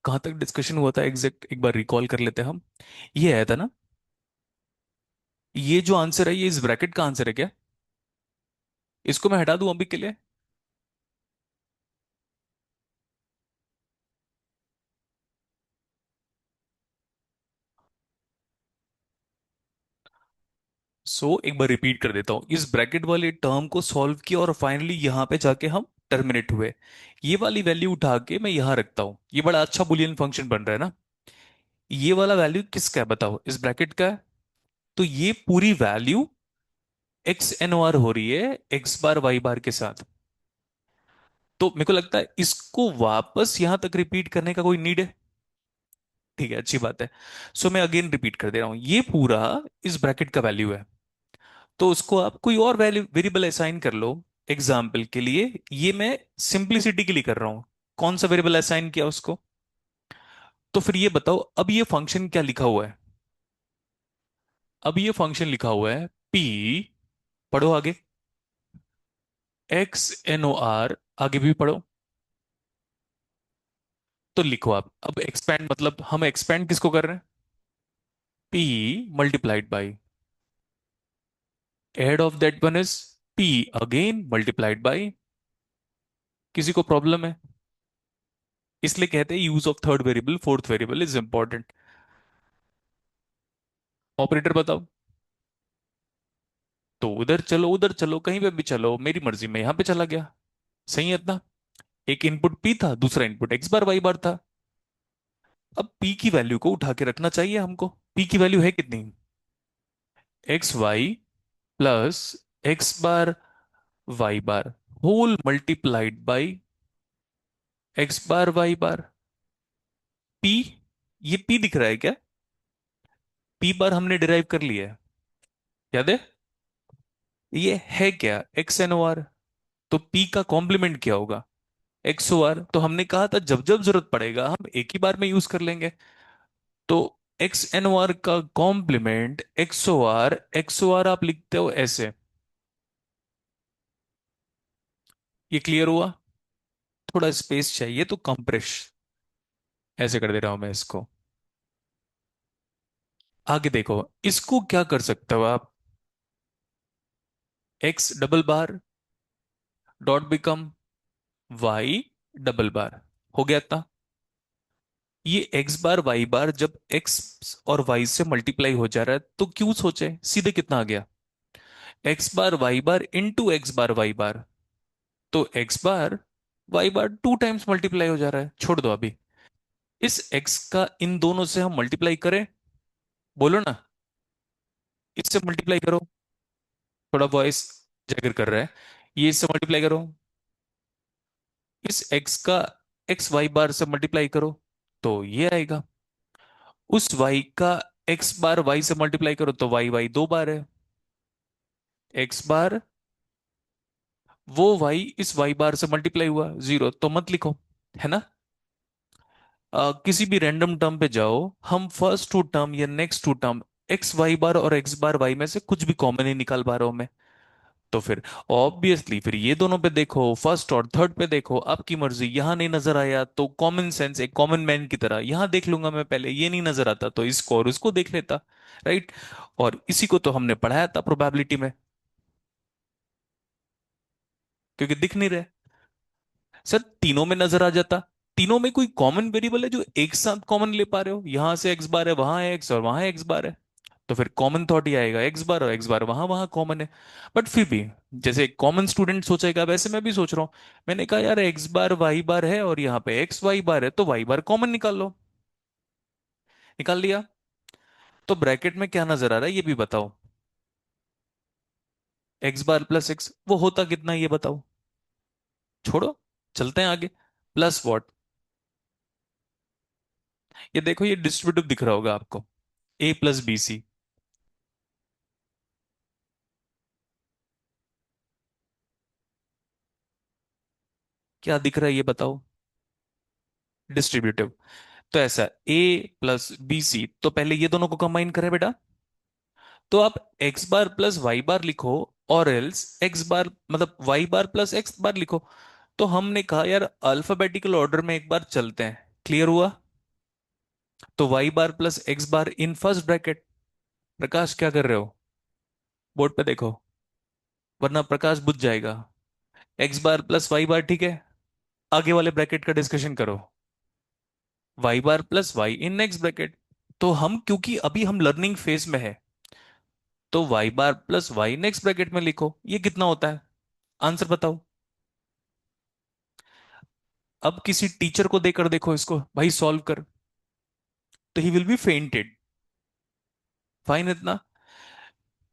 कहाँ तक डिस्कशन हुआ था एग्जैक्ट, एक बार रिकॉल कर लेते हैं हम। ये आया था ना, ये जो आंसर है ये इस ब्रैकेट का आंसर है क्या? इसको मैं हटा दूं अभी के लिए? एक बार रिपीट कर देता हूं, इस ब्रैकेट वाले टर्म को सॉल्व किया और फाइनली यहां पे जाके हम टर्मिनेट हुए। ये वाली वैल्यू उठा के मैं यहां रखता हूं, ये बड़ा अच्छा बुलियन फंक्शन बन रहा है ना। ये वाला वैल्यू किसका है बताओ, इस ब्रैकेट का है। तो ये पूरी value X N O R हो रही है एक्स बार वाई बार के साथ। तो मेरे को लगता है इसको वापस यहां तक रिपीट करने का कोई नीड है? ठीक है, अच्छी बात है। मैं अगेन रिपीट कर दे रहा हूं, ये पूरा इस ब्रैकेट का वैल्यू है। तो उसको आप कोई और वैल्यू वेरिएबल असाइन कर लो। एग्जाम्पल के लिए ये मैं सिंप्लिसिटी के लिए कर रहा हूं। कौन सा वेरिएबल असाइन किया उसको? तो फिर ये बताओ, अब ये फंक्शन क्या लिखा हुआ है? अब ये फंक्शन लिखा हुआ है पी, पढ़ो आगे, एक्स एन ओ आर, आगे भी पढ़ो। तो लिखो आप, अब एक्सपेंड मतलब हम एक्सपेंड किसको कर रहे हैं? P multiplied by, add of that one is P again multiplied by. किसी को प्रॉब्लम है? इसलिए कहते हैं use of third variable fourth variable is important. Operator बताओ। तो उधर चलो, उधर चलो, कहीं पे भी चलो, मेरी मर्जी में यहां पे चला गया। सही है इतना? एक इनपुट पी था, दूसरा इनपुट एक्स बार वाई बार था। अब पी की वैल्यू को उठा के रखना चाहिए हमको। पी की वैल्यू है कितनी? X Y plus X bar Y bar whole multiplied by X bar Y bar. P, ये पी दिख रहा है क्या? पी बार हमने डिराइव कर लिया है, याद है? ये है क्या? X N O R. तो पी का कॉम्प्लीमेंट क्या होगा? X O R. तो हमने कहा था जब जब जरूरत पड़ेगा हम एक ही बार में यूज कर लेंगे। तो एक्स एन ओ आर का कॉम्प्लीमेंट एक्स ओ आर आप लिखते हो ऐसे। ये क्लियर हुआ? थोड़ा स्पेस चाहिए तो कंप्रेस ऐसे कर दे रहा हूं मैं इसको। आगे देखो, इसको क्या कर सकते हो आप? X double bar dot become Y double bar, हो गया था। ये एक्स बार वाई बार जब एक्स और वाई से मल्टीप्लाई हो जा रहा है तो क्यों सोचे, सीधे कितना आ गया? X bar Y bar into x bar Y बार। तो एक्स बार वाई बार टू टाइम्स मल्टीप्लाई हो जा रहा है, छोड़ दो अभी। इस एक्स का इन दोनों से हम मल्टीप्लाई करें, बोलो ना। इससे मल्टीप्लाई करो, थोड़ा वॉइस जैगर कर रहा है। ये इससे मल्टीप्लाई करो, इस एक्स का एक्स वाई बार से मल्टीप्लाई करो, तो ये आएगा। उस वाई का एक्स बार वाई से मल्टीप्लाई करो तो वाई वाई दो बार है। एक्स बार, वो वाई इस वाई बार से मल्टीप्लाई हुआ जीरो, तो मत लिखो, है ना? किसी भी रैंडम टर्म पे जाओ, हम फर्स्ट टू टर्म या next two term X Y bar और एक्स बार वाई में से कुछ भी कॉमन ही निकाल पा रहा हूं मैं। तो फिर ऑब्वियसली फिर ये दोनों पे देखो, फर्स्ट और थर्ड पे देखो, आपकी मर्जी। यहां नहीं नजर आया तो कॉमन सेंस, एक कॉमन मैन की तरह यहां देख लूंगा मैं पहले। ये नहीं नजर आता तो इसको और उसको देख लेता, राइट? और इसी को तो हमने पढ़ाया था प्रोबेबिलिटी में, क्योंकि दिख नहीं रहे। सर तीनों में नजर आ जाता। तीनों में कोई कॉमन वेरिएबल है जो एक साथ कॉमन ले पा रहे हो? यहां से एक्स बार है, वहां है एक्स और वहां एक्स बार है। तो फिर कॉमन थॉट ही आएगा, एक्स बार और एक्स बार वहां वहां कॉमन है। बट फिर भी जैसे कॉमन स्टूडेंट सोचेगा वैसे मैं भी सोच रहा हूं। मैंने कहा यार एक्स बार वाई बार है और यहाँ पे एक्स वाई बार है, तो वाई बार कॉमन निकाल लो। निकाल लिया। तो ब्रैकेट में क्या नजर आ रहा है ये भी बताओ। एक्स बार प्लस एक्स, वो होता कितना ये बताओ। छोड़ो, चलते हैं आगे। Plus what? ये देखो, ये डिस्ट्रीब्यूटिव दिख रहा होगा आपको, ए प्लस बी सी। क्या दिख रहा है ये बताओ? डिस्ट्रीब्यूटिव। तो ऐसा ए प्लस बी सी, तो पहले ये दोनों को कंबाइन करें बेटा। तो आप एक्स बार प्लस वाई बार लिखो, और एल्स एक्स बार मतलब वाई बार प्लस एक्स बार लिखो। तो हमने कहा यार अल्फाबेटिकल ऑर्डर में एक बार चलते हैं, क्लियर हुआ? तो Y bar plus X bar in first bracket. Prakash क्या कर रहे हो? बोर्ड पे देखो, वरना प्रकाश बुझ जाएगा। X bar plus Y bar, ठीक है। आगे वाले ब्रैकेट का डिस्कशन करो। Y bar plus Y in next bracket. तो हम, क्योंकि अभी हम लर्निंग फेज में है, तो Y bar plus Y next bracket में लिखो। ये कितना होता है? आंसर बताओ। अब किसी टीचर को देकर देखो इसको, भाई सॉल्व कर, तो he will be fainted. Fine इतना।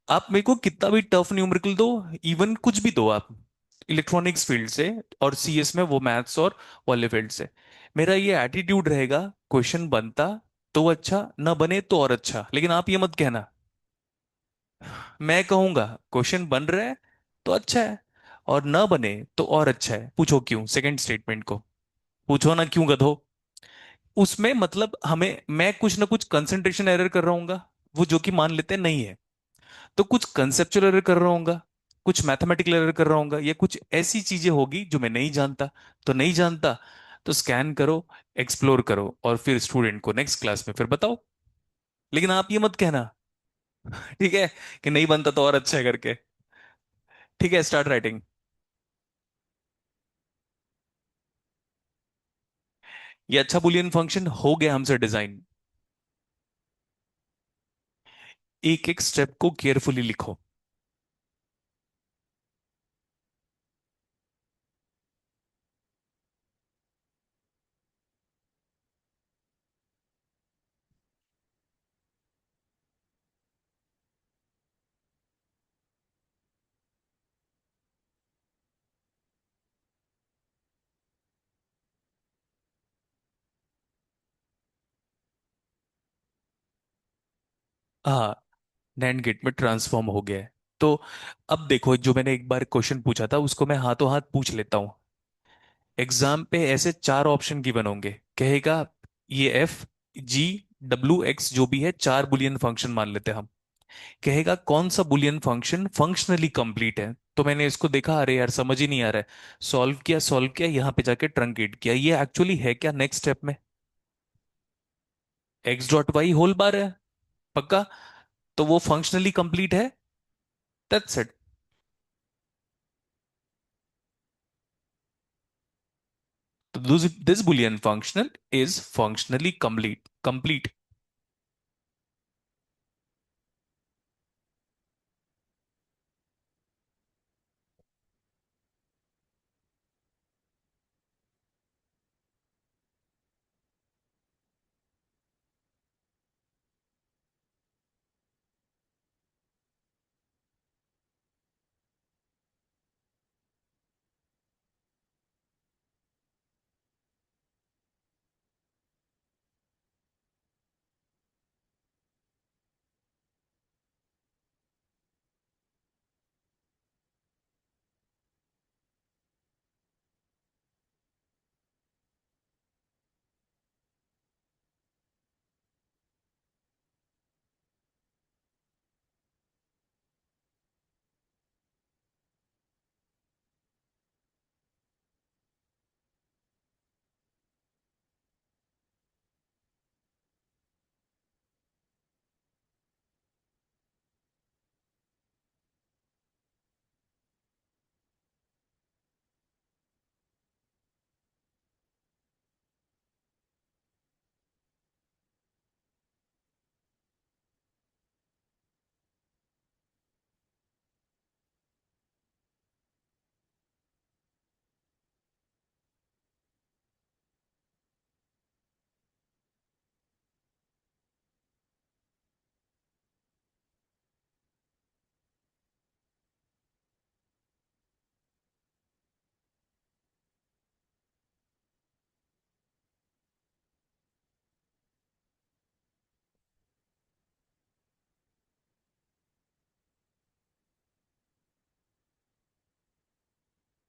आप मेरे को कितना भी टफ न्यूमेरिकल दो, इवन कुछ भी दो आप, इलेक्ट्रॉनिक्स फील्ड से और सीएस में वो मैथ्स और वाले फील्ड से, मेरा ये एटीट्यूड रहेगा, क्वेश्चन बनता तो अच्छा, ना बने तो और अच्छा। लेकिन आप ये मत कहना, मैं कहूंगा क्वेश्चन बन रहा है तो अच्छा है, और ना बने तो और अच्छा है। पूछो क्यों, सेकंड स्टेटमेंट को पूछो ना, क्यों गधो। उसमें मतलब हमें, मैं कुछ ना कुछ कंसंट्रेशन एरर कर रहा हूँ, वो जो कि मान लेते हैं नहीं है, तो कुछ कंसेप्चुअल एरर कर रहा हूँ, कुछ मैथमेटिकल एरर कर रहा हूँ, या कुछ ऐसी चीजें होगी जो मैं नहीं जानता। तो नहीं जानता तो स्कैन करो, एक्सप्लोर करो, और फिर स्टूडेंट को नेक्स्ट क्लास में फिर बताओ। लेकिन आप ये मत कहना, ठीक है, कि नहीं बनता तो और अच्छा है करके। ठीक है, स्टार्ट राइटिंग। ये अच्छा बुलियन फंक्शन हो गया हमसे डिजाइन। एक एक स्टेप को केयरफुली लिखो। हाँ, नैंड गेट में ट्रांसफॉर्म हो गया है। तो अब देखो, जो मैंने एक बार क्वेश्चन पूछा था उसको मैं हाथों हाथ पूछ लेता हूँ। एग्जाम पे ऐसे चार ऑप्शन गिवन होंगे, कहेगा ये एफ जी डब्ल्यू एक्स जो भी है, चार बुलियन फंक्शन मान लेते हैं हम। कहेगा कौन सा बुलियन फंक्शन फंक्शनली कंप्लीट है। तो मैंने इसको देखा, अरे यार समझ ही नहीं आ रहा है। सॉल्व किया, यहाँ पे जाके ट्रंकेट किया, ये एक्चुअली है क्या नेक्स्ट स्टेप में? X dot Y whole bar है, पक्का। तो वो फंक्शनली कंप्लीट है, दैट्स इट। तो this Boolean functional is functionally complete.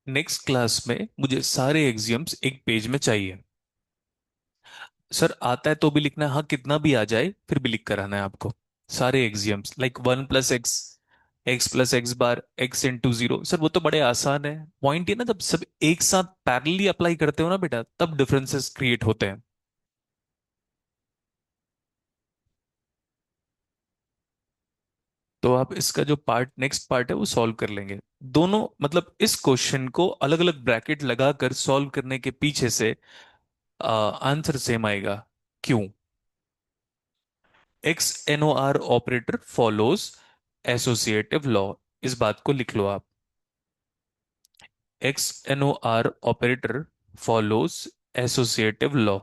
Next class में मुझे सारे एग्जाम्स एक पेज में चाहिए। सर आता है तो भी लिखना है, हाँ कितना भी आ जाए फिर भी लिख कर आना है आपको। सारे exams like one plus X, X plus X bar, X into zero. Sir वो तो बड़े आसान है। पॉइंट ये ना, जब सब एक साथ पैरेलली अप्लाई करते हो ना बेटा, तब डिफरेंसेस क्रिएट होते हैं। तो आप इसका जो पार्ट नेक्स्ट पार्ट है वो सॉल्व कर लेंगे। दोनों मतलब इस क्वेश्चन को अलग अलग ब्रैकेट लगाकर सॉल्व करने के पीछे से आंसर सेम आएगा। क्यों? X N O R operator follows associative law. इस बात को लिख लो आप। X N O R operator follows associative law.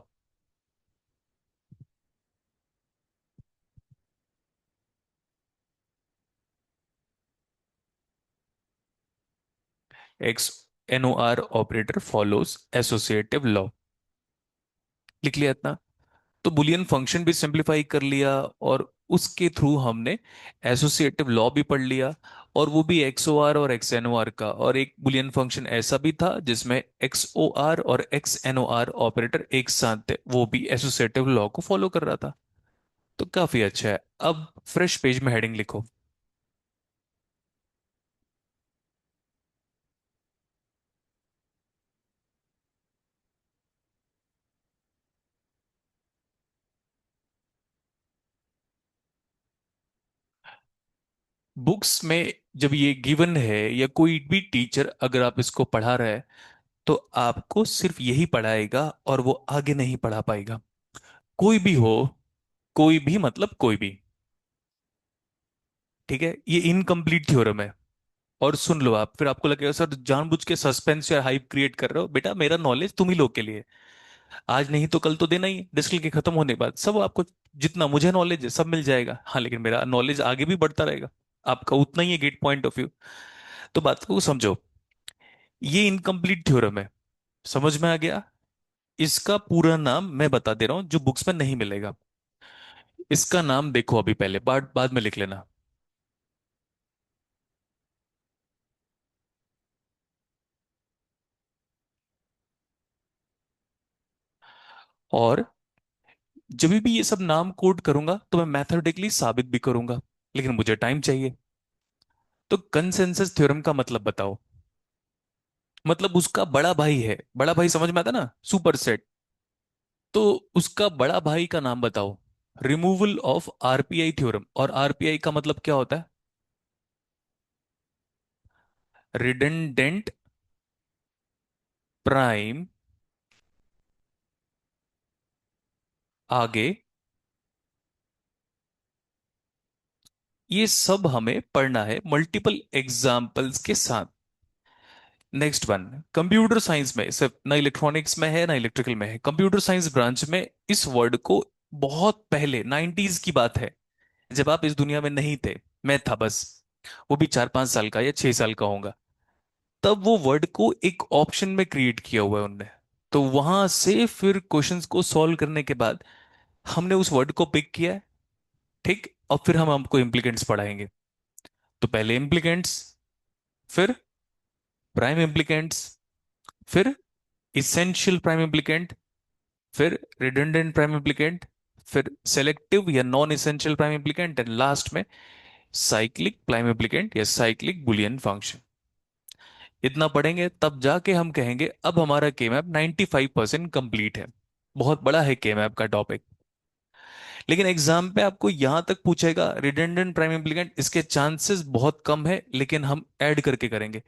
X N O R operator follows associative law. लिख लिया इतना? तो बुलियन फंक्शन भी सिंप्लीफाई कर लिया, और उसके थ्रू हमने एसोसिएटिव लॉ भी पढ़ लिया। और वो भी एक्स ओ आर और एक्स एन ओ आर का। और एक बुलियन फंक्शन ऐसा भी था जिसमें एक्स ओ आर और X N O R operator एक साथ थे, वो भी एसोसिएटिव लॉ को फॉलो कर रहा था। तो काफी अच्छा है। अब फ्रेश पेज में हेडिंग लिखो। बुक्स में जब ये गिवन है, या कोई भी टीचर अगर आप इसको पढ़ा रहा है, तो आपको सिर्फ यही पढ़ाएगा और वो आगे नहीं पढ़ा पाएगा। कोई भी हो, कोई भी मतलब कोई भी। ठीक है, ये इनकम्प्लीट थ्योरम है। और सुन लो आप, फिर आपको लगेगा सर जानबूझ के सस्पेंस या हाइप क्रिएट कर रहे हो। बेटा मेरा नॉलेज तुम ही लोग के लिए है। आज नहीं तो कल तो देना ही है। डिस्कल के खत्म होने के बाद सब आपको, जितना मुझे नॉलेज है सब मिल जाएगा। हाँ, लेकिन मेरा नॉलेज आगे भी बढ़ता रहेगा। आपका उतना ही है गेट पॉइंट ऑफ व्यू। तो बात को समझो। ये इनकम्प्लीट थ्योरम है। समझ में आ गया? इसका पूरा नाम मैं बता दे रहा हूं, जो बुक्स में नहीं मिलेगा। इसका नाम देखो अभी, पहले बाद बाद में लिख लेना। और जब भी ये सब नाम कोड करूंगा तो मैं मैथमेटिकली साबित भी करूंगा, लेकिन मुझे टाइम चाहिए। तो कंसेंसस थ्योरम का मतलब बताओ। मतलब उसका बड़ा भाई है, बड़ा भाई समझ में आता ना, सुपर सेट। तो उसका बड़ा भाई का नाम बताओ। Removal of RPI theorem. और आरपीआई का मतलब क्या होता है? Redundant prime. आगे ये सब हमें पढ़ना है मल्टीपल एग्जाम्पल्स के साथ। Next one. कंप्यूटर साइंस में सिर्फ ना इलेक्ट्रॉनिक्स में है ना इलेक्ट्रिकल में है, कंप्यूटर साइंस ब्रांच में इस वर्ड को बहुत पहले 90s की बात है, जब आप इस दुनिया में नहीं थे, मैं था बस, वो भी 4-5 साल का या 6 साल का होगा, तब वो वर्ड को एक ऑप्शन में क्रिएट किया हुआ है उनने। तो वहां से फिर क्वेश्चंस को सॉल्व करने के बाद हमने उस वर्ड को पिक किया है। ठीक, और फिर हम हमको इम्प्लीकेंट्स पढ़ाएंगे। तो पहले इम्प्लीकेंट्स, फिर प्राइम इम्प्लीकेंट्स, फिर इसेंशियल प्राइम इम्प्लीकेंट, फिर रिडंडेंट प्राइम इम्प्लीकेंट, फिर सेलेक्टिव या non essential prime implicant, and last में साइक्लिक प्राइम इम्प्लीकेंट या साइक्लिक बुलियन फंक्शन। इतना पढ़ेंगे तब जाके हम कहेंगे अब हमारा के मैप 95% कंप्लीट है। बहुत बड़ा है के मैप का टॉपिक। लेकिन एग्जाम पे आपको यहां तक पूछेगा रिडंडेंट प्राइम इम्प्लीकेंट, इसके चांसेस बहुत कम है, लेकिन हम ऐड करके करेंगे।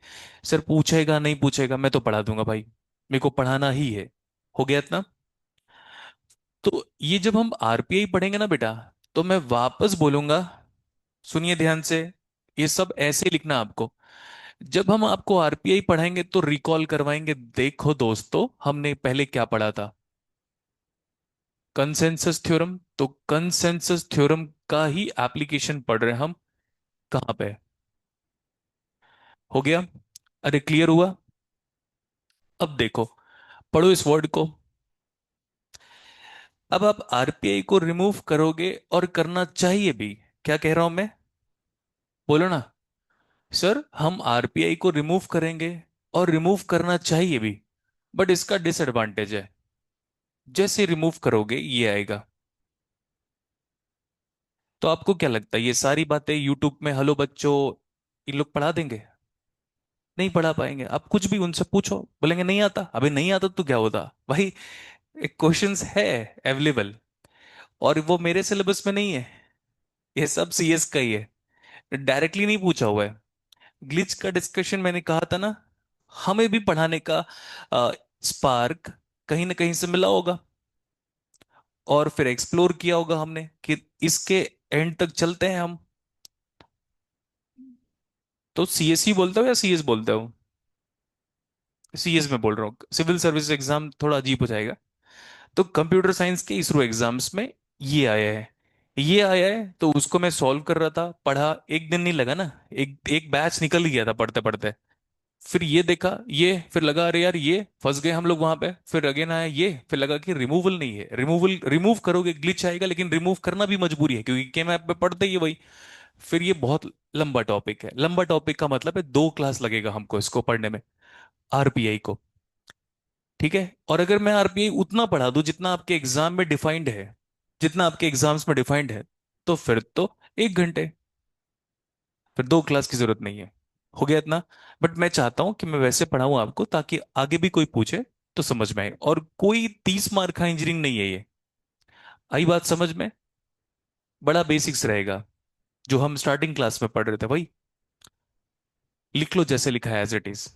सर पूछेगा नहीं पूछेगा, मैं तो पढ़ा दूंगा भाई, मेरे को पढ़ाना ही है। हो गया इतना? तो ये जब हम आरपीआई पढ़ेंगे ना बेटा, तो मैं वापस बोलूंगा, सुनिए ध्यान से। ये सब ऐसे ही लिखना आपको। जब हम आपको आरपीआई पढ़ाएंगे तो रिकॉल करवाएंगे, देखो दोस्तों हमने पहले क्या पढ़ा था। Consensus theorem. तो कंसेंसस थ्योरम का ही एप्लीकेशन पढ़ रहे हैं हम। कहां पे? हो गया? अरे क्लियर हुआ? अब देखो, पढ़ो इस वर्ड को। अब आप आरपीआई को रिमूव करोगे, और करना चाहिए भी। क्या कह रहा हूं मैं? बोलो ना। सर हम आरपीआई को रिमूव करेंगे, और रिमूव करना चाहिए भी, बट इसका डिसएडवांटेज है। जैसे रिमूव करोगे ये आएगा। तो आपको क्या लगता है ये सारी बातें यूट्यूब में हेलो बच्चों इन लोग पढ़ा देंगे? नहीं पढ़ा पाएंगे। आप कुछ भी उनसे पूछो, बोलेंगे नहीं आता। अबे नहीं आता तो क्या होता भाई? एक क्वेश्चंस है अवेलेबल, और वो मेरे सिलेबस में नहीं है, ये सब सीएस का ही है। डायरेक्टली नहीं पूछा हुआ है। ग्लिच का डिस्कशन मैंने कहा था ना, हमें भी पढ़ाने का स्पार्क कहीं ना कहीं से मिला होगा, और फिर एक्सप्लोर किया होगा हमने कि इसके एंड तक चलते हैं हम। तो सीएससी बोलते हो या सीएस बोलते हो? सीएस में बोल रहा हूँ, सिविल सर्विस एग्जाम थोड़ा अजीब हो जाएगा। तो कंप्यूटर साइंस के इसरो एग्जाम्स में ये आया है, ये आया है, तो उसको मैं सॉल्व कर रहा था, पढ़ा, एक दिन नहीं लगा ना, एक एक बैच निकल ही गया था पढ़ते पढ़ते। फिर ये देखा, ये फिर लगा अरे यार ये फंस गए हम लोग वहां पे, फिर अगेन आया ये, फिर लगा कि रिमूवल नहीं है, रिमूवल रिमूव करोगे ग्लिच आएगा, लेकिन रिमूव करना भी मजबूरी है क्योंकि के मैप पे पढ़ते ही है वही। फिर ये बहुत लंबा टॉपिक है, लंबा टॉपिक का मतलब है 2 क्लास लगेगा हमको इसको पढ़ने में, आरपीआई को। ठीक है, और अगर मैं आरपीआई उतना पढ़ा दूं जितना आपके एग्जाम में डिफाइंड है, जितना आपके एग्जाम्स में डिफाइंड है, तो फिर तो 1 घंटे, फिर 2 क्लास की जरूरत नहीं है, हो गया इतना। बट मैं चाहता हूं कि मैं वैसे पढ़ाऊं आपको ताकि आगे भी कोई पूछे तो समझ में आए, और कोई 30 मार्क का इंजीनियरिंग नहीं है ये। आई बात समझ में? बड़ा बेसिक्स रहेगा, जो हम स्टार्टिंग क्लास में पढ़ रहे थे भाई। लिख लो जैसे लिखा है एज इट इज।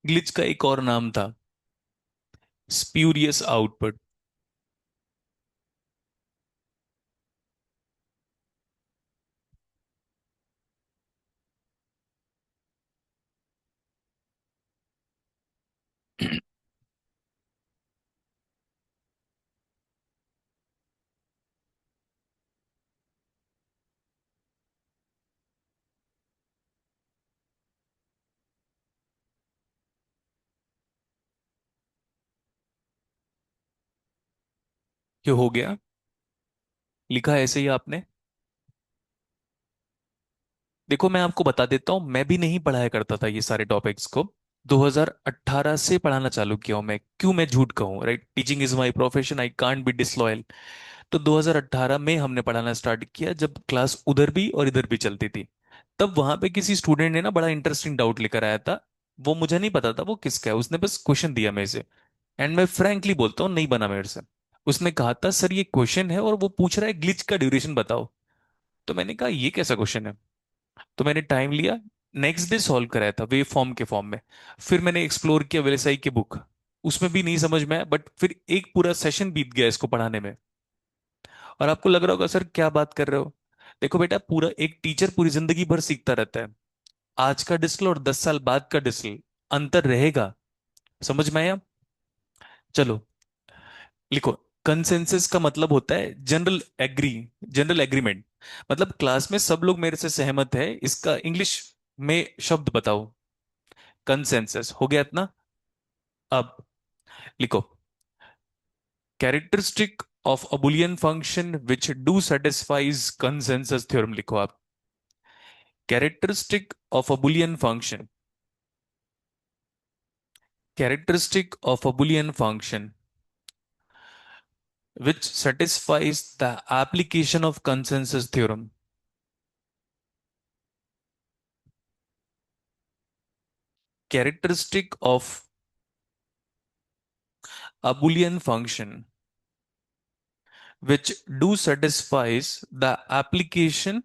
ग्लिच का एक और नाम था, स्प्यूरियस आउटपुट। ये हो गया, लिखा ऐसे ही आपने। देखो मैं आपको बता देता हूँ, मैं भी नहीं पढ़ाया करता था ये सारे टॉपिक्स को। 2018 से पढ़ाना चालू किया हूं मैं, क्यों मैं झूठ कहूँ, right? Teaching is my profession, I can't be disloyal. तो 2018 में हमने पढ़ाना स्टार्ट किया, जब क्लास उधर भी और इधर भी चलती थी। तब वहां पे किसी स्टूडेंट ने ना बड़ा इंटरेस्टिंग डाउट लेकर आया था, वो मुझे नहीं पता था वो किसका है, उसने बस क्वेश्चन दिया मेरे से। एंड मैं फ्रैंकली बोलता हूँ, नहीं बना मेरे से। उसने कहा था सर ये क्वेश्चन है और वो पूछ रहा है ग्लिच का ड्यूरेशन बताओ। तो मैंने कहा ये कैसा क्वेश्चन है? तो मैंने टाइम लिया, नेक्स्ट डे सॉल्व कराया था वेव फॉर्म के फॉर्म में। फिर मैंने एक्सप्लोर किया वेलेसाई की बुक, उसमें भी नहीं समझ में आया, बट फिर एक पूरा सेशन बीत गया इसको पढ़ाने में। और आपको लग रहा होगा सर क्या बात कर रहे हो। देखो बेटा, पूरा एक टीचर पूरी जिंदगी भर सीखता रहता है। आज का डिस्टल और 10 साल बाद का डिस्टल, अंतर रहेगा। समझ में आया? चलो लिखो। कंसेंसस का मतलब होता है जनरल एग्री, जनरल एग्रीमेंट। मतलब क्लास में सब लोग मेरे से सहमत है, इसका इंग्लिश में शब्द बताओ। कंसेंसस हो गया इतना। अब लिखो, characteristic of a Boolean function which do satisfies consensus theorem लिखो आप। Characteristic of a Boolean function, characteristic of a Boolean function which satisfies the application of consensus theorem. Characteristic of a Boolean function which do satisfies the application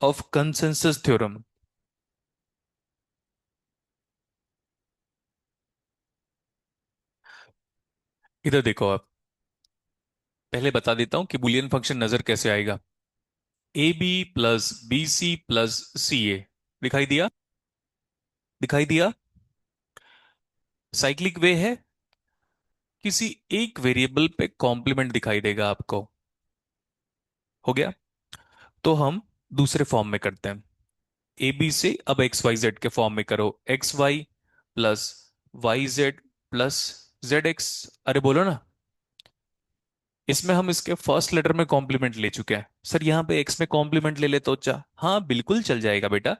of consensus theorem. इधर देखो आप, पहले बता देता हूं कि बुलियन फंक्शन नजर कैसे आएगा। A B plus B C plus C A, दिखाई दिया? दिखाई दिया? साइक्लिक वे है, किसी एक वेरिएबल पे कॉम्प्लीमेंट दिखाई देगा आपको। हो गया। तो हम दूसरे फॉर्म में करते हैं, ए बी से अब एक्स वाई जेड के फॉर्म में करो, X Y plus Y Z plus Z X. अरे बोलो ना। इसमें हम इसके फर्स्ट लेटर में कॉम्प्लीमेंट ले चुके हैं, सर यहाँ पे एक्स में कॉम्प्लीमेंट ले ले तो हाँ बिल्कुल चल जाएगा बेटा।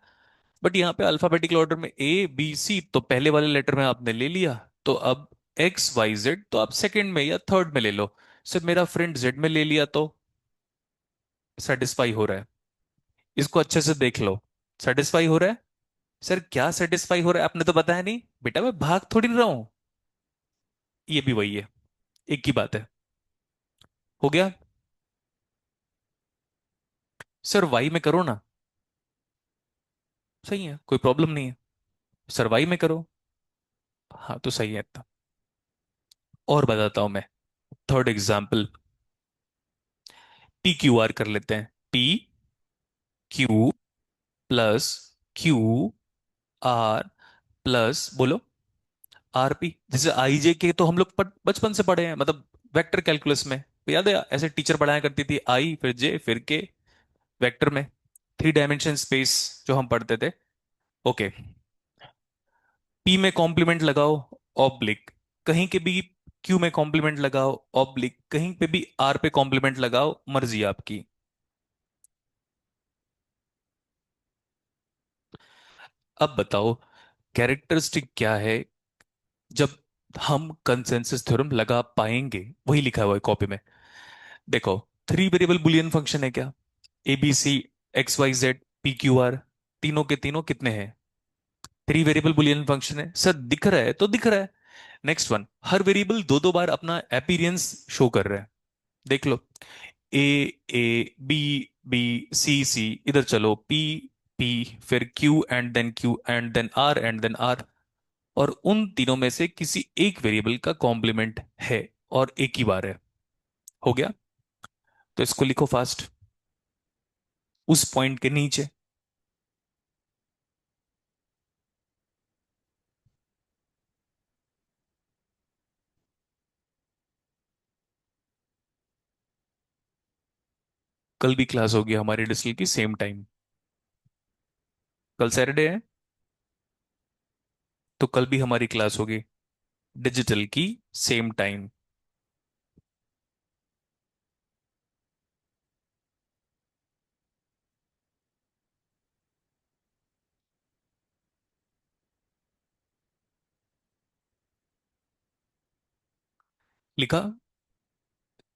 बट यहाँ पे अल्फाबेटिकल ऑर्डर में ए बी सी, तो पहले वाले लेटर में आपने ले लिया, तो अब एक्स वाई जेड तो आप सेकंड में या थर्ड में ले लो। सिर्फ मेरा फ्रेंड जेड में ले लिया तो सेटिस्फाई हो रहा है। इसको अच्छे से देख लो, सेटिस्फाई हो रहा है। सर क्या सेटिस्फाई हो रहा है, आपने तो बताया नहीं बेटा, मैं भाग थोड़ी ना रहा हूं। ये भी वही है, एक ही बात है। हो गया। सर वाई में करो ना। सही है, कोई प्रॉब्लम नहीं है। सर वाई में करो। हाँ तो सही है इतना। और बताता हूं मैं, third example. P Q are कर लेते हैं। P Q plus Q R plus, बोलो, आर पी। जैसे आई जे के तो हम लोग बचपन से पढ़े हैं, मतलब वेक्टर कैलकुलस में तो याद है, ऐसे टीचर पढ़ाया करती थी, आई फिर जे फिर के, वेक्टर में, थ्री डायमेंशन स्पेस जो हम पढ़ते थे। ओके। पी में कॉम्प्लीमेंट लगाओ, ऑब्लिक कहीं के भी, क्यू में कॉम्प्लीमेंट लगाओ ऑब्लिक कहीं पे भी, आर पे कॉम्प्लीमेंट लगाओ, मर्जी आपकी। अब बताओ कैरेक्टरिस्टिक क्या है जब हम कंसेंसस थ्योरम लगा पाएंगे, वही लिखा हुआ है कॉपी में। देखो, थ्री वेरिएबल बुलियन फंक्शन है क्या, A B C X Y Z P Q R, तीनों के तीनों कितने हैं, थ्री वेरिएबल बुलियन फंक्शन है सर, दिख रहा है तो दिख रहा है। नेक्स्ट वन, हर वेरिएबल दो दो बार अपना अपीयरेंस शो कर रहा है, देख लो, ए A B B C C, इधर चलो पी पी, फिर Q and then Q and then R and then R, और उन तीनों में से किसी एक वेरिएबल का कॉम्प्लीमेंट है और एक ही बार है। हो गया। तो इसको लिखो फास्ट, उस पॉइंट के नीचे। कल भी क्लास होगी हमारी डिजिटल की सेम टाइम। कल सैटरडे है, तो कल भी हमारी क्लास होगी डिजिटल की सेम टाइम। लिखा।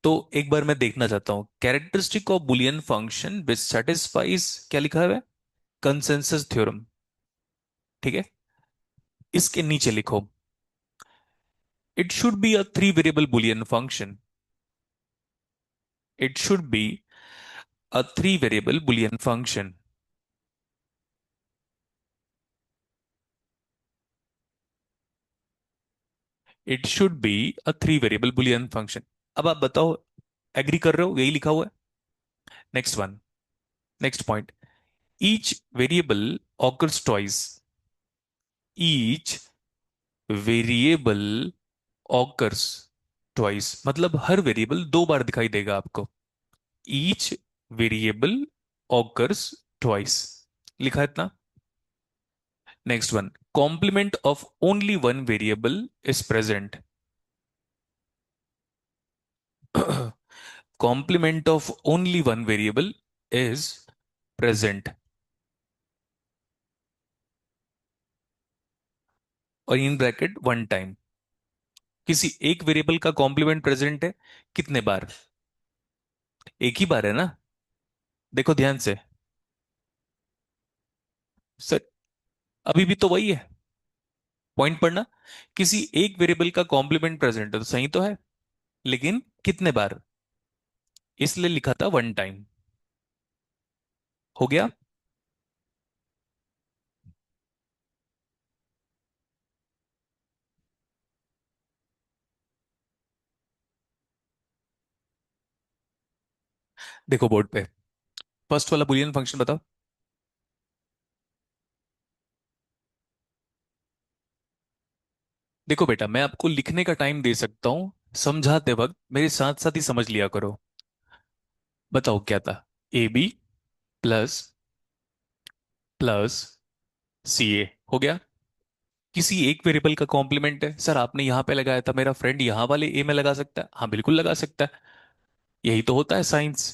तो एक बार मैं देखना चाहता हूं, characteristic of Boolean function which satisfies, क्या लिखा है, कंसेंसस थ्योरम। ठीक है, इसके नीचे लिखो, it should be a three variable Boolean function, it should be a three variable Boolean function, it should be a three variable Boolean function. अब आप बताओ, एग्री कर रहे हो, यही लिखा हुआ है। Next one, next point, each variable occurs twice, each variable occurs twice, मतलब हर वेरिएबल दो बार दिखाई देगा आपको। ईच वेरिएबल ऑकर्स ट्वाइस, लिखा है इतना। Next one, complement of only one variable is present, complement of only one variable is present, और in bracket one time, किसी एक वेरिएबल का कॉम्प्लीमेंट प्रेजेंट है कितने बार, एक ही बार है ना। देखो ध्यान से सर, अभी भी तो वही है, पॉइंट पढ़ना, किसी एक वेरिएबल का कॉम्प्लीमेंट प्रेजेंट है तो सही तो है, लेकिन कितने बार, इसलिए लिखा था वन टाइम। हो गया। देखो बोर्ड पे, फर्स्ट वाला बुलियन फंक्शन बताओ। देखो बेटा, मैं आपको लिखने का टाइम दे सकता हूं, समझाते वक्त मेरे साथ साथ ही समझ लिया करो। बताओ क्या था, ए बी प्लस प्लस सी ए, हो गया। किसी एक वेरिएबल का कॉम्प्लीमेंट है, सर आपने यहां पे लगाया था, मेरा फ्रेंड यहां वाले ए में लगा सकता है, हाँ बिल्कुल लगा सकता है, यही तो होता है साइंस।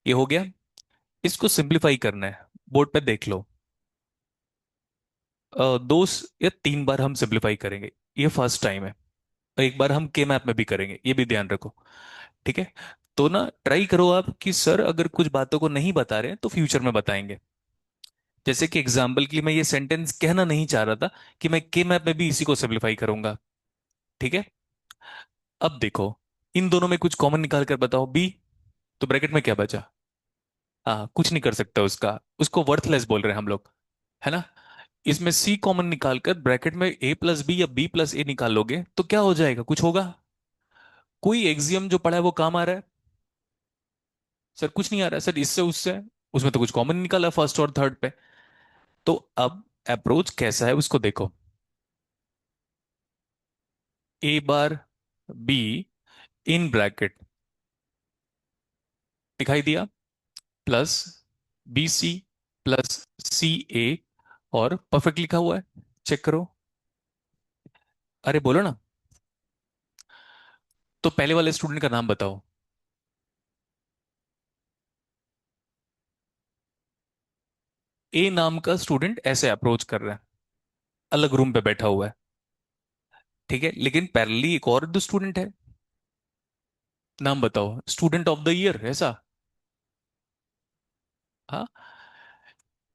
ये हो गया। इसको सिंप्लीफाई करना है, बोर्ड पे देख लो। या तीन बार हम सिंप्लीफाई करेंगे, ये फर्स्ट टाइम है। और एक बार हम के मैप में भी करेंगे, ये भी ध्यान रखो। ठीक है। तो ना ट्राई करो आप कि सर अगर कुछ बातों को नहीं बता रहे हैं तो फ्यूचर में बताएंगे। जैसे कि एग्जाम्पल के लिए मैं ये सेंटेंस कहना नहीं चाह रहा था कि मैं के मैप में भी इसी को सिंप्लीफाई करूंगा। ठीक है। अब देखो, इन दोनों में कुछ कॉमन निकाल कर बताओ, बी। तो ब्रैकेट में क्या बचा? हाँ, कुछ नहीं कर सकता उसका, उसको वर्थलेस बोल रहे हैं हम लोग, है ना। इसमें सी कॉमन निकालकर ब्रैकेट में ए प्लस बी या बी प्लस ए निकाल लोगे तो क्या हो जाएगा, कुछ होगा? कोई एक्सियम जो पढ़ा है वो काम आ रहा है? सर कुछ नहीं आ रहा है सर, इससे उससे, उसमें तो कुछ कॉमन निकाला फर्स्ट और थर्ड पे। तो अब अप्रोच कैसा है उसको देखो। ए बार बी इन ब्रैकेट दिखाई दिया, plus B C plus C ए, और परफेक्ट लिखा हुआ है, चेक करो। अरे बोलो ना। तो पहले वाले स्टूडेंट का नाम बताओ। ए नाम का स्टूडेंट ऐसे अप्रोच कर रहा है, अलग रूम पे बैठा हुआ है। ठीक है, लेकिन पैरेलली एक और दो स्टूडेंट है। नाम बताओ, स्टूडेंट ऑफ द ईयर ऐसा। हाँ,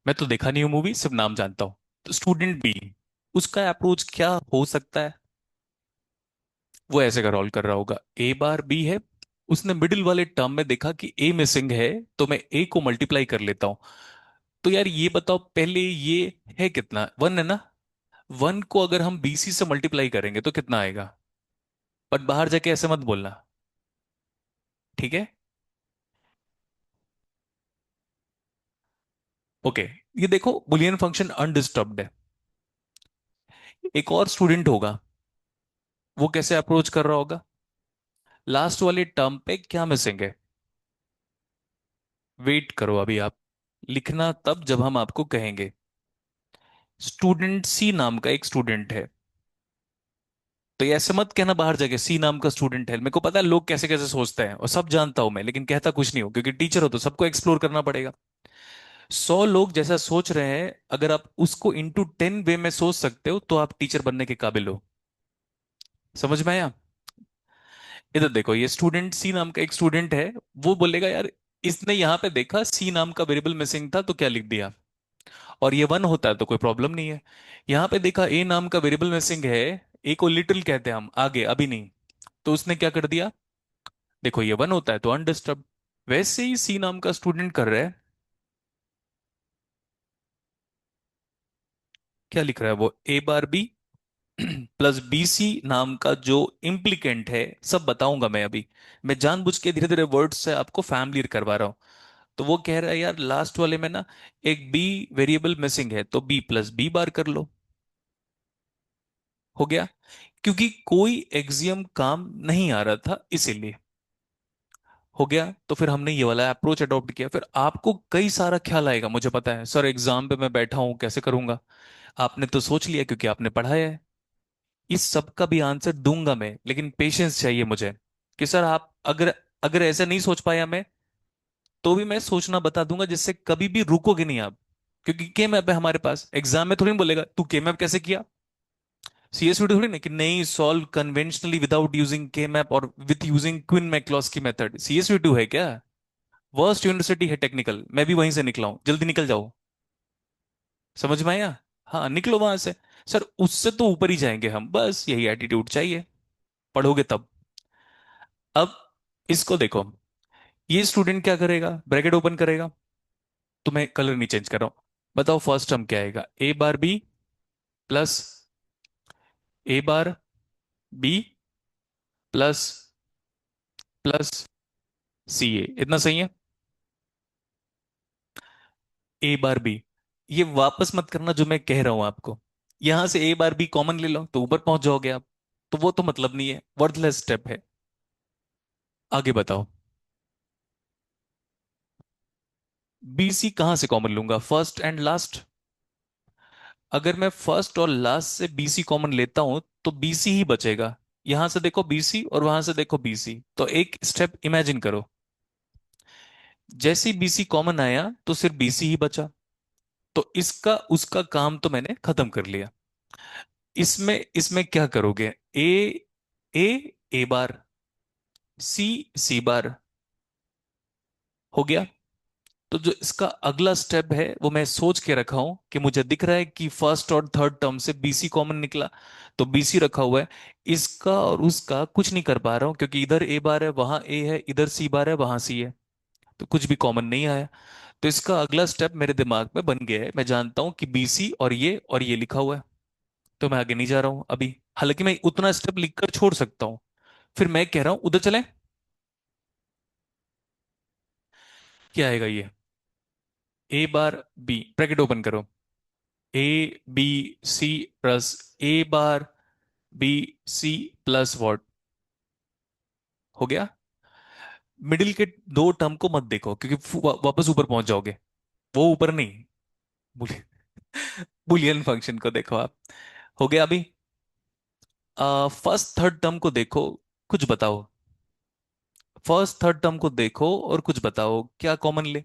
मैं तो देखा नहीं हूँ मूवी, सिर्फ नाम जानता हूँ। तो स्टूडेंट बी, उसका अप्रोच क्या हो सकता है? वो ऐसे का रोल कर रहा होगा, ए बार बी है, उसने मिडिल वाले टर्म में देखा कि ए मिसिंग है, तो मैं ए को मल्टीप्लाई कर लेता हूं। तो यार ये बताओ पहले, ये है कितना, वन है ना। वन को अगर हम बीसी से मल्टीप्लाई करेंगे तो कितना आएगा? बट बाहर जाके ऐसे मत बोलना। ठीक है। ओके। ये देखो बुलियन फंक्शन अनडिस्टर्ब्ड है। एक और स्टूडेंट होगा, वो कैसे अप्रोच कर रहा होगा? लास्ट वाले टर्म पे क्या मिसिंग है? वेट करो अभी आप, लिखना तब जब हम आपको कहेंगे। स्टूडेंट सी नाम का एक स्टूडेंट है। तो ये ऐसे मत कहना बाहर जाके सी नाम का स्टूडेंट है, मेरे को पता है लोग कैसे कैसे सोचते हैं और सब जानता हूं मैं, लेकिन कहता कुछ नहीं हूं क्योंकि टीचर हो तो सबको एक्सप्लोर करना पड़ेगा। 100 लोग जैसा सोच रहे हैं, अगर आप उसको इंटू 10 वे में सोच सकते हो तो आप टीचर बनने के काबिल हो। समझ में आया? इधर देखो, ये स्टूडेंट सी नाम का एक स्टूडेंट है। वो बोलेगा यार, इसने यहाँ पे देखा सी नाम का वेरिएबल मिसिंग था तो क्या लिख दिया, और ये वन होता है तो कोई प्रॉब्लम नहीं है। यहाँ पे देखा ए नाम का वेरिएबल मिसिंग है, ए को लिटिल कहते हैं हम आगे, अभी नहीं। तो उसने क्या कर दिया, देखो ये वन होता है तो अनडिस्टर्ब। वैसे ही सी नाम का स्टूडेंट कर रहा है, क्या लिख रहा है वो, ए बार बी प्लस बी सी नाम का जो इम्प्लीकेंट है, सब बताऊंगा मैं अभी। मैं जानबूझ के धीरे धीरे वर्ड्स से आपको फैमिलियर करवा रहा हूं। तो वो कह रहा है यार लास्ट वाले में ना एक बी वेरिएबल मिसिंग है, तो बी प्लस बी बार कर लो। हो गया, क्योंकि कोई एक्सियम काम नहीं आ रहा था इसीलिए। हो गया, तो फिर हमने ये वाला अप्रोच अडॉप्ट किया। फिर आपको कई सारा ख्याल आएगा, मुझे पता है सर एग्जाम पे मैं बैठा हूं कैसे करूंगा। आपने तो सोच लिया क्योंकि आपने पढ़ाया है। इस सब का भी आंसर दूंगा मैं, लेकिन पेशेंस चाहिए मुझे। कि सर आप अगर अगर ऐसे नहीं सोच पाया मैं, तो भी मैं सोचना बता दूंगा जिससे कभी भी रुकोगे नहीं आप। क्योंकि के मैप है हमारे पास, एग्जाम में थोड़ी ना बोलेगा तू के मैप कैसे किया। सीएसवीटी थोड़ी ना कि नहीं सॉल्व कन्वेंशनली विदाउट यूजिंग के मैप और विथ यूजिंग क्विन मैक्लॉस की मेथड, सीएसवीटी है क्या? वर्स्ट यूनिवर्सिटी है टेक्निकल, मैं भी वहीं से निकला हूं, जल्दी निकल जाओ। समझ में आया? हाँ निकलो वहां से। सर उससे तो ऊपर ही जाएंगे हम, बस यही एटीट्यूड चाहिए, पढ़ोगे तब। अब इसको देखो, ये स्टूडेंट क्या करेगा, ब्रैकेट ओपन करेगा। तो मैं कलर नहीं चेंज कर रहा हूं। बताओ फर्स्ट टर्म क्या आएगा, ए bar B plus A bar B plus plus C ए, इतना सही है। ए बार बी, ये वापस मत करना जो मैं कह रहा हूं आपको। यहां से ए बार बी कॉमन ले लो तो ऊपर पहुंच जाओगे आप। तो वो तो मतलब नहीं है, वर्थलेस स्टेप है। आगे बताओ। बी सी कहां से कॉमन लूंगा, फर्स्ट एंड लास्ट। अगर मैं फर्स्ट और लास्ट से बीसी कॉमन लेता हूं तो बीसी ही बचेगा। यहां से देखो बीसी और वहां से देखो बीसी, तो एक स्टेप इमेजिन करो। जैसे ही बीसी कॉमन आया तो सिर्फ बीसी ही बचा। तो इसका उसका काम तो मैंने खत्म कर लिया। इसमें इसमें क्या करोगे? ए, ए, ए बार, सी, सी बार। हो गया। तो जो इसका अगला स्टेप है वो मैं सोच के रखा हूं कि मुझे दिख रहा है कि फर्स्ट और थर्ड टर्म से बीसी कॉमन निकला, तो बीसी रखा हुआ है। इसका और उसका कुछ नहीं कर पा रहा हूं क्योंकि इधर ए बार है, वहां ए है, इधर सी बार है, वहां सी है, तो कुछ भी कॉमन नहीं आया। तो इसका अगला स्टेप मेरे दिमाग में बन गया है, मैं जानता हूं कि बीसी और ये लिखा हुआ है। तो मैं आगे नहीं जा रहा हूं अभी, हालांकि मैं उतना स्टेप लिखकर छोड़ सकता हूं। फिर मैं कह रहा हूं उधर चलें। क्या आएगा ये? A bar B, bracket open करो, A B C plus A bar B C plus what. हो गया। मिडिल के दो टर्म को मत देखो क्योंकि वापस ऊपर पहुंच जाओगे। वो ऊपर नहीं, बुलियन फंक्शन को देखो आप। हो गया अभी। फर्स्ट थर्ड टर्म को देखो, कुछ बताओ। फर्स्ट थर्ड टर्म को देखो और कुछ बताओ क्या कॉमन ले।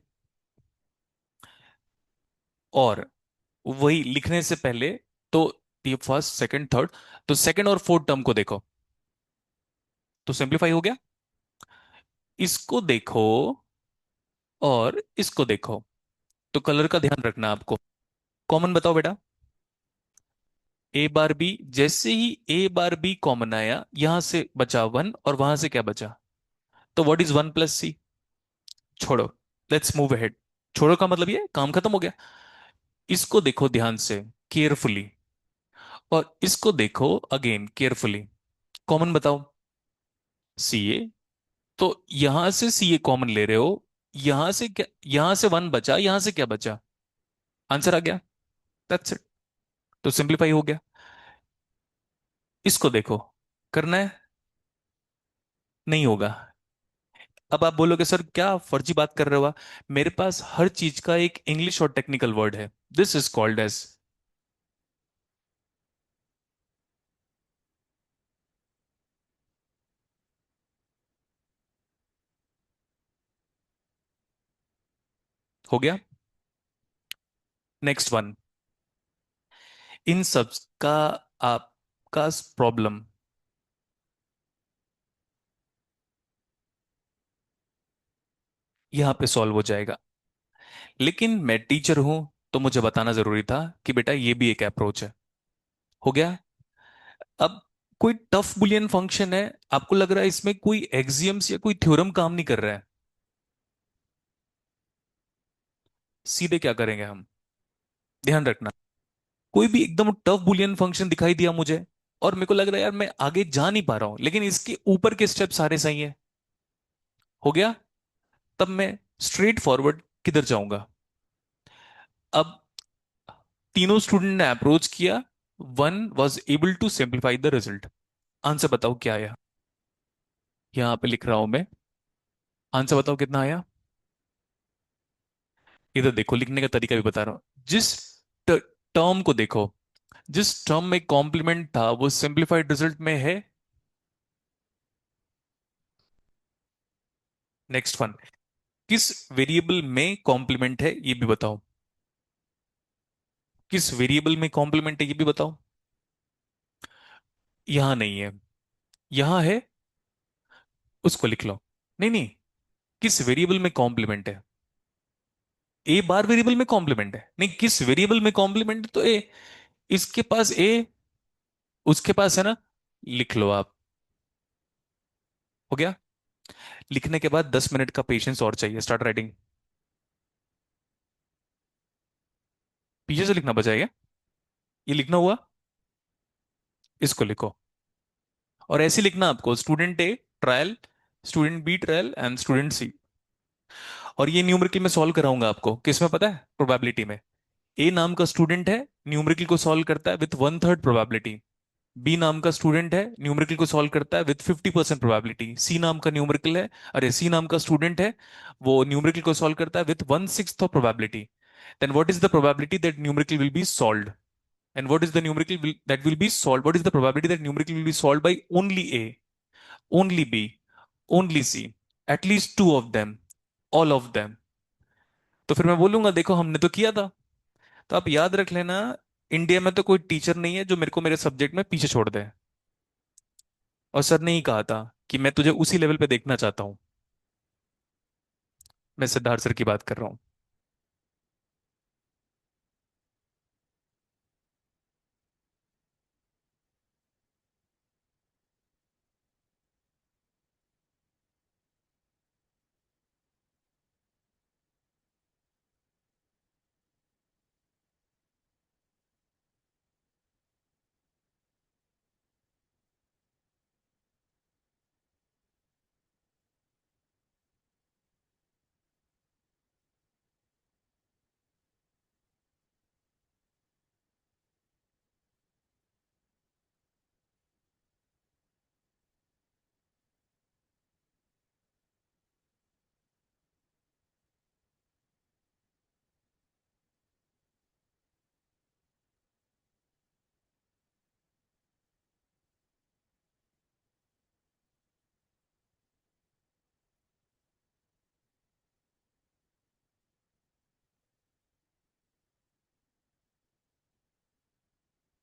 और वही लिखने से पहले, तो ये फर्स्ट सेकंड थर्ड, तो सेकंड और फोर्थ टर्म को देखो, तो सिंप्लीफाई हो गया। इसको देखो और इसको देखो, तो कलर का ध्यान रखना आपको। कॉमन बताओ बेटा। ए बार बी, जैसे ही ए बार बी कॉमन आया यहां से बचा वन, और वहां से क्या बचा? तो व्हाट इज वन प्लस सी? छोड़ो, लेट्स मूव अहेड। छोड़ो का मतलब ये काम खत्म हो गया। इसको देखो ध्यान से, केयरफुली, और इसको देखो अगेन केयरफुली। कॉमन बताओ। सी ए। तो यहां से सी ए कॉमन ले रहे हो, यहां से क्या, यहां से वन बचा, यहां से क्या बचा? आंसर आ गया। That's it. तो सिंप्लीफाई हो गया। इसको देखो, करना है? नहीं होगा। अब आप बोलोगे सर क्या फर्जी बात कर रहे हो आप? मेरे पास हर चीज का एक इंग्लिश और टेक्निकल वर्ड है। This is called edge. हो गया। Next one. इन सब का आपका प्रॉब्लम यहां पे सॉल्व हो जाएगा। लेकिन मैं टीचर हूं, तो मुझे बताना जरूरी था कि बेटा ये भी एक अप्रोच है। हो गया। अब कोई टफ बुलियन फंक्शन है, आपको लग रहा है इसमें कोई एक्सियम्स या कोई थ्योरम काम नहीं कर रहा है, सीधे क्या करेंगे हम? ध्यान रखना। कोई भी एकदम टफ बुलियन फंक्शन दिखाई दिया मुझे, और मेरे को लग रहा है यार मैं आगे जा नहीं पा रहा हूं, लेकिन इसके ऊपर के स्टेप सारे सही हैं। हो गया। तब मैं स्ट्रेट फॉरवर्ड किधर जाऊंगा? अब तीनों स्टूडेंट ने अप्रोच किया, one was able to simplify the result. Answer बताओ क्या आया? यहां पे लिख रहा हूं मैं। आंसर बताओ कितना आया? इधर देखो, लिखने का तरीका भी बता रहा हूं। जिस टर्म को देखो, जिस टर्म में कॉम्प्लीमेंट था वो सिंप्लीफाइड रिजल्ट में है। Next one. किस वेरिएबल में कॉम्प्लीमेंट है ये भी बताओ। किस वेरिएबल में कॉम्प्लीमेंट है ये भी बताओ। यहां नहीं है, यहां है, उसको लिख लो। नहीं नहीं, किस वेरिएबल में कॉम्प्लीमेंट है? ए बार वेरिएबल में कॉम्प्लीमेंट है, नहीं किस वेरिएबल में कॉम्प्लीमेंट है तो ए। इसके पास ए, उसके पास है ना, लिख लो आप। हो गया। लिखने के बाद 10 मिनट का पेशेंस और चाहिए। Start writing. पीछे से लिखना बचाएगा। ये लिखना हुआ, इसको लिखो। और ऐसे लिखना आपको, student A trial, student B trial and student C. और ये न्यूमेरिकल में सॉल्व कराऊंगा आपको, किसमें पता है? प्रोबेबिलिटी में। ए नाम का स्टूडेंट है, न्यूमेरिकल को सॉल्व करता है with one third probability. B नाम का स्टूडेंट है, न्यूमेरिकल को सॉल्व करता है विथ 50% प्रोबेबिलिटी। सी नाम का न्यूमेरिकल है, अरे सी नाम का स्टूडेंट है, वो न्यूमेरिकल को सॉल्व करता है with one six of probability. Then what is the probability that numerical will be solved? And what is the that will be solved? What is the probability that numerical will be solved by only A, only B, only C, at least two of them, all of them? तो फिर मैं बोलूंगा देखो हमने तो किया था। तो आप याद रख लेना, इंडिया में तो कोई टीचर नहीं है जो मेरे को मेरे सब्जेक्ट में पीछे छोड़ दे। और सर ने ही कहा था कि मैं तुझे उसी लेवल पे देखना चाहता हूँ। मैं सिद्धार्थ सर की बात कर रहा हूँ।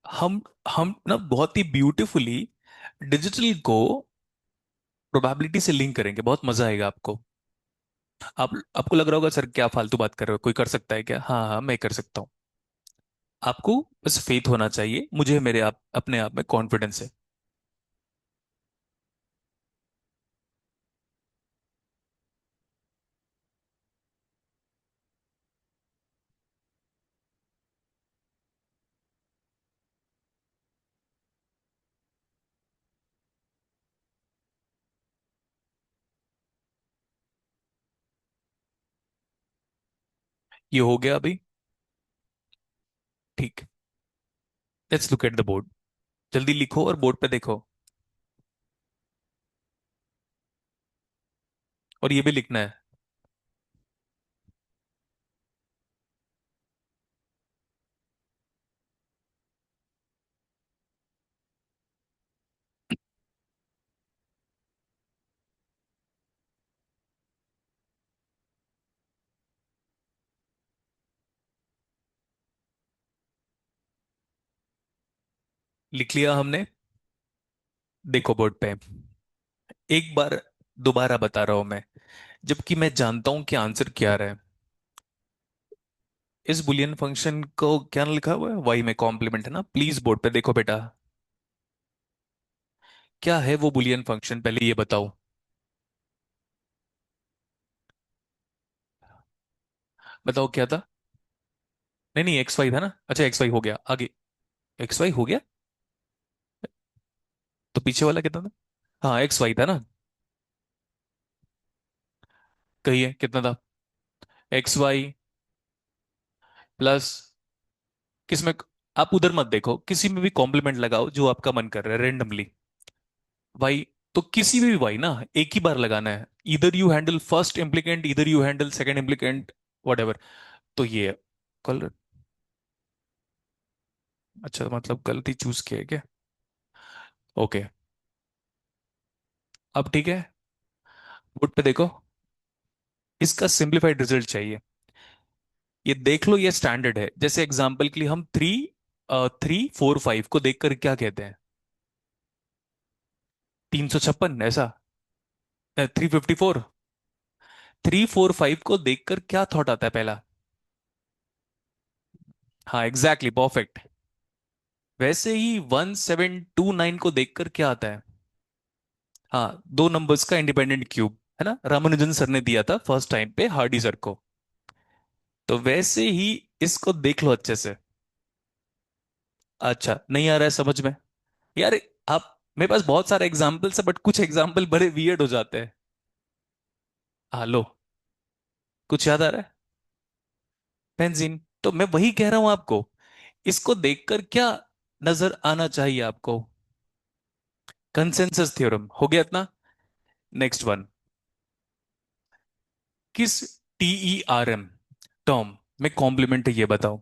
हम हम ना बहुत ही ब्यूटीफुली डिजिटल को प्रोबेबिलिटी से लिंक करेंगे, बहुत मजा आएगा आपको। आप आपको लग रहा होगा सर क्या फालतू बात कर रहे हो, कोई कर सकता है क्या? हाँ हाँ, मैं कर सकता हूँ। आपको बस फेथ होना चाहिए, मुझे मेरे आप अपने आप में कॉन्फिडेंस है। ये हो गया अभी। ठीक। Let's look at the board. जल्दी लिखो और बोर्ड पे देखो। और ये भी लिखना है। लिख लिया हमने। देखो बोर्ड पे। एक बार दोबारा बता रहा हूं मैं, जबकि मैं जानता हूं कि आंसर क्या रहा है। इस बुलियन फंक्शन को क्या लिखा हुआ है? वाई में कॉम्प्लीमेंट है ना, प्लीज बोर्ड पे देखो बेटा। क्या है वो बुलियन फंक्शन, पहले ये बताओ। बताओ क्या था। नहीं नहीं, एक्स वाई था ना, अच्छा एक्स वाई हो गया आगे। एक्स वाई हो गया। तो पीछे वाला कितना था? हाँ एक्स वाई था ना। कहिए कितना था? एक्स वाई प्लस किसमें? आप उधर मत देखो, किसी में भी कॉम्प्लीमेंट लगाओ जो आपका मन कर रहा है रेंडमली। वाई, तो किसी में भी वाई ना, एक ही बार लगाना है। इधर यू हैंडल फर्स्ट इम्प्लीकेंट, इधर you handle second implicant, what. तो ये है। कल। अच्छा, मतलब गलती चूज किया है क्या? ओके। अब ठीक है। बोर्ड पे देखो। इसका सिंप्लीफाइड रिजल्ट चाहिए। ये देख लो, ये स्टैंडर्ड है। जैसे एग्जांपल के लिए हम 3, 3, 4, 5 को देखकर क्या कहते हैं? 356 ऐसा? 354। 3, 4, 5 को देखकर क्या थॉट आता है पहला? हाँ एग्जैक्टली, परफेक्ट। वैसे ही 1729 को देखकर क्या आता है? हाँ, दो नंबर्स का इंडिपेंडेंट क्यूब, है ना, रामानुजन सर ने दिया था फर्स्ट टाइम पे हार्डी सर को। तो वैसे ही इसको देख लो अच्छे से। अच्छा, नहीं आ रहा है समझ में? यार, आप, मेरे पास बहुत सारे एग्जाम्पल्स है बट कुछ एग्जाम्पल बड़े वियर्ड हो जाते हैं। लो, कुछ याद आ रहा है? बेंजीन, तो मैं वही कह रहा हूं आपको। इसको देखकर क्या नजर आना चाहिए आपको? कंसेंसस थ्योरम हो गया इतना। Next one. किस TERM टर्म में कॉम्प्लीमेंट है ये बताओ।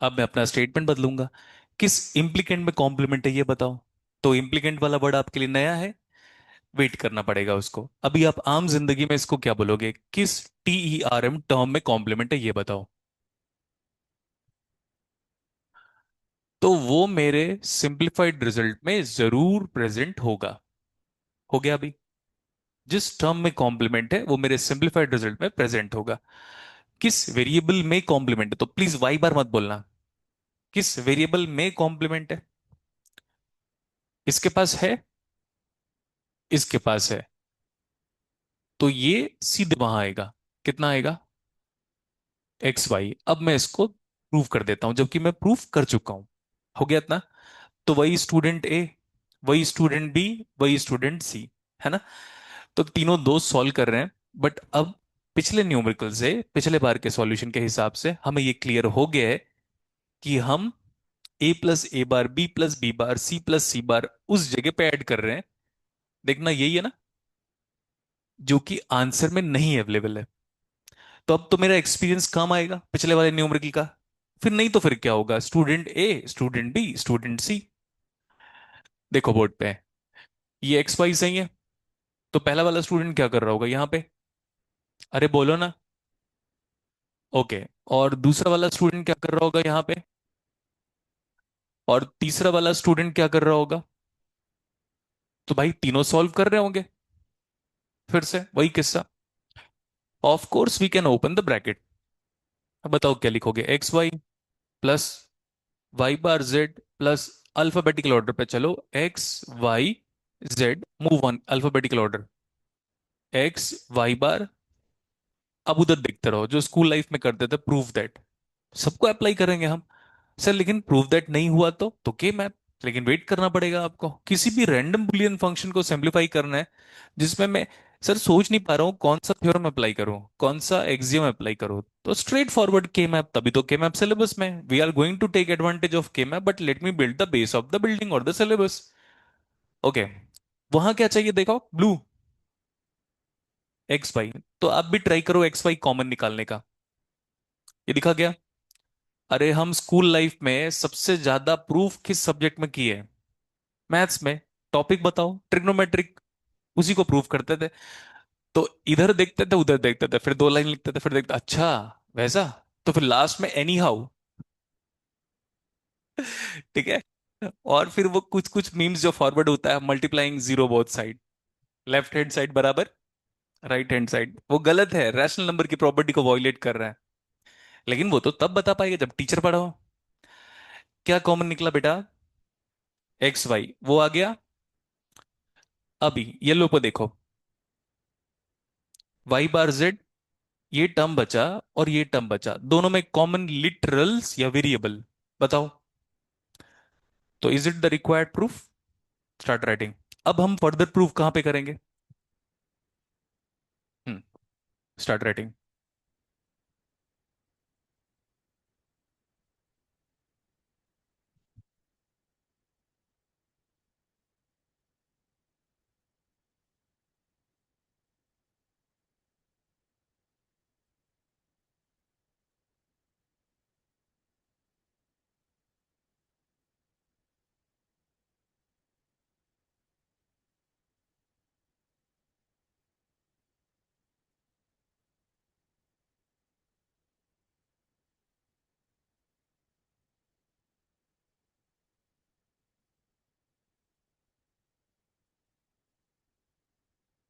अब मैं अपना स्टेटमेंट बदलूंगा। किस इंप्लीकेंट में कॉम्प्लीमेंट है ये बताओ। तो इंप्लीकेंट वाला वर्ड आपके लिए नया है, वेट करना पड़ेगा उसको। अभी आप आम जिंदगी में इसको क्या बोलोगे? किस TERM टर्म में कॉम्प्लीमेंट है ये बताओ। तो वो मेरे सिंप्लीफाइड रिजल्ट में जरूर प्रेजेंट होगा। हो गया अभी। जिस टर्म में कॉम्प्लीमेंट है वो मेरे सिंप्लीफाइड रिजल्ट में प्रेजेंट होगा। किस वेरिएबल में कॉम्प्लीमेंट है, तो प्लीज वाई बार मत बोलना। किस वेरिएबल में कॉम्प्लीमेंट है? इसके पास है, इसके पास है, तो ये सीधे वहां आएगा। कितना आएगा? X Y. अब मैं इसको प्रूव कर देता हूं, जबकि मैं प्रूफ कर चुका हूं। हो गया इतना। तो वही स्टूडेंट ए, वही स्टूडेंट बी, वही स्टूडेंट सी, है ना? तो तीनों दो सॉल्व कर रहे हैं। बट अब पिछले न्यूमेरिकल से, पिछले बार के सॉल्यूशन के हिसाब से हमें ये क्लियर हो गया है कि हम A plus A bar, B plus B bar, C plus C bar उस जगह पे ऐड कर रहे हैं। देखना यही है ना, जो कि आंसर में नहीं अवेलेबल है। तो अब तो मेरा एक्सपीरियंस काम आएगा पिछले वाले न्यूमेरिकल का। फिर नहीं तो फिर क्या होगा? स्टूडेंट ए, स्टूडेंट बी, स्टूडेंट सी। देखो बोर्ड पे ये एक्स वाई सही है, तो पहला वाला स्टूडेंट क्या कर रहा होगा यहाँ पे? अरे बोलो ना। ओके। और दूसरा वाला स्टूडेंट क्या कर रहा होगा यहाँ पे? और तीसरा वाला स्टूडेंट क्या कर रहा होगा? तो भाई तीनों सॉल्व कर रहे होंगे। फिर से वही किस्सा। Of course we can open the bracket. अब बताओ क्या लिखोगे? X Y plus Y bar Z plus, alphabetical order पे चलो, X Y Z, move on alphabetical order. X Y bar. अब उधर देखते रहो जो स्कूल लाइफ में करते थे, प्रूव दैट। सबको अप्लाई करेंगे हम। सर लेकिन प्रूव दैट नहीं हुआ तो के मैप। लेकिन वेट करना पड़ेगा आपको। किसी भी रैंडम बुलियन फंक्शन को सिंप्लीफाई करना है, जिसमें मैं सर सोच नहीं पा रहा हूँ कौन सा थ्योरम अप्लाई करूँ, कौन सा एक्सियम अप्लाई करूँ, तो स्ट्रेट फॉरवर्ड के मैप। तभी तो के मैप सिलेबस में we are going to take advantage of K map, but let me build the base of the building और द सिलेबस। ओके। वहां क्या चाहिए देखो, ब्लू, एक्स वाई। तो आप भी ट्राई करो एक्स वाई कॉमन निकालने का। ये दिखा गया। अरे हम स्कूल लाइफ में सबसे ज्यादा प्रूफ किस सब्जेक्ट में किए? मैथ्स में। टॉपिक बताओ, ट्रिग्नोमेट्रिक। उसी को प्रूफ करते थे। तो इधर देखते थे, उधर देखते थे, फिर दो लाइन लिखते थे, फिर देखते अच्छा वैसा। तो फिर लास्ट में एनी हाउ। ठीक है। और फिर वो कुछ कुछ मीम्स जो फॉरवर्ड होता है, multiplying zero both side, left hand side बराबर राइट हैंड साइड, वो गलत है, रैशनल नंबर की प्रॉपर्टी को वॉयलेट कर रहा है। लेकिन वो तो तब बता पाएगा जब टीचर पढ़ाओ। क्या कॉमन निकला बेटा? एक्स वाई वो आ गया। अभी येलो को देखो, वाई बार जेड, ये टर्म बचा और ये टर्म बचा, दोनों में कॉमन लिटरल्स या वेरिएबल? बताओ। तो is it the required proof? Start writing. अब हम फर्दर प्रूफ कहां पे करेंगे? हम्म। Start writing.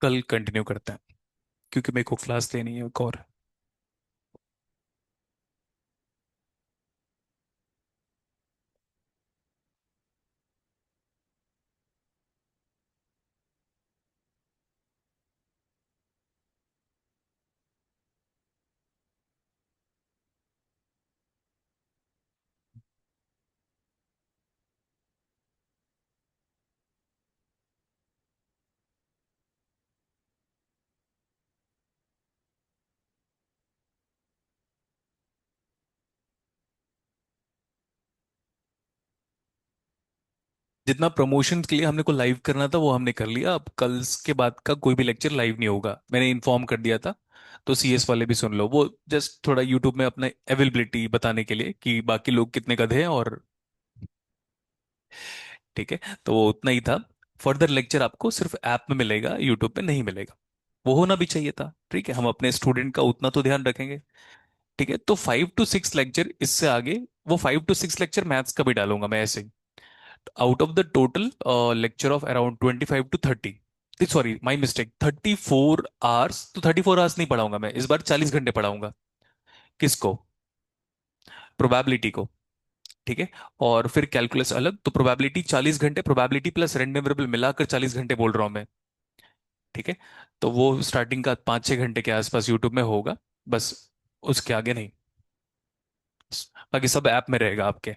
कल कंटिन्यू करते हैं, क्योंकि मेरे को क्लास लेनी है एक और। जितना प्रमोशन के लिए हमने को लाइव करना था वो हमने कर लिया। अब कल के बाद का कोई भी लेक्चर लाइव नहीं होगा, मैंने इन्फॉर्म कर दिया था। तो सीएस वाले भी सुन लो, वो जस्ट थोड़ा यूट्यूब में अपना अवेलेबिलिटी बताने के लिए कि बाकी लोग कितने गधे हैं। और ठीक है, तो वो उतना ही था। फर्दर लेक्चर आपको सिर्फ ऐप में मिलेगा, यूट्यूब पे नहीं मिलेगा। वो होना भी चाहिए था। ठीक है, हम अपने स्टूडेंट का उतना तो ध्यान रखेंगे। ठीक है, तो 5 to 6 लेक्चर, इससे आगे वो 5 to 6 लेक्चर मैथ्स का भी डालूंगा मैं ऐसे ही। Out of the total lecture of around 25 to 30, sorry my mistake, 34 hours, तो 34 आवर्स नहीं पढ़ाऊंगा मैं इस बार, 40 घंटे पढ़ाऊंगा। किसको? प्रोबेबिलिटी को। ठीक है। और फिर कैलकुलस अलग, तो प्रोबेबिलिटी 40 घंटे, प्रोबेबिलिटी प्लस रैंडम वेरिएबल मिलाकर 40 घंटे बोल रहा हूं मैं। ठीक है। तो वो स्टार्टिंग का 5-6 घंटे के आसपास यूट्यूब में होगा, बस, उसके आगे नहीं। बाकी सब ऐप में रहेगा आपके।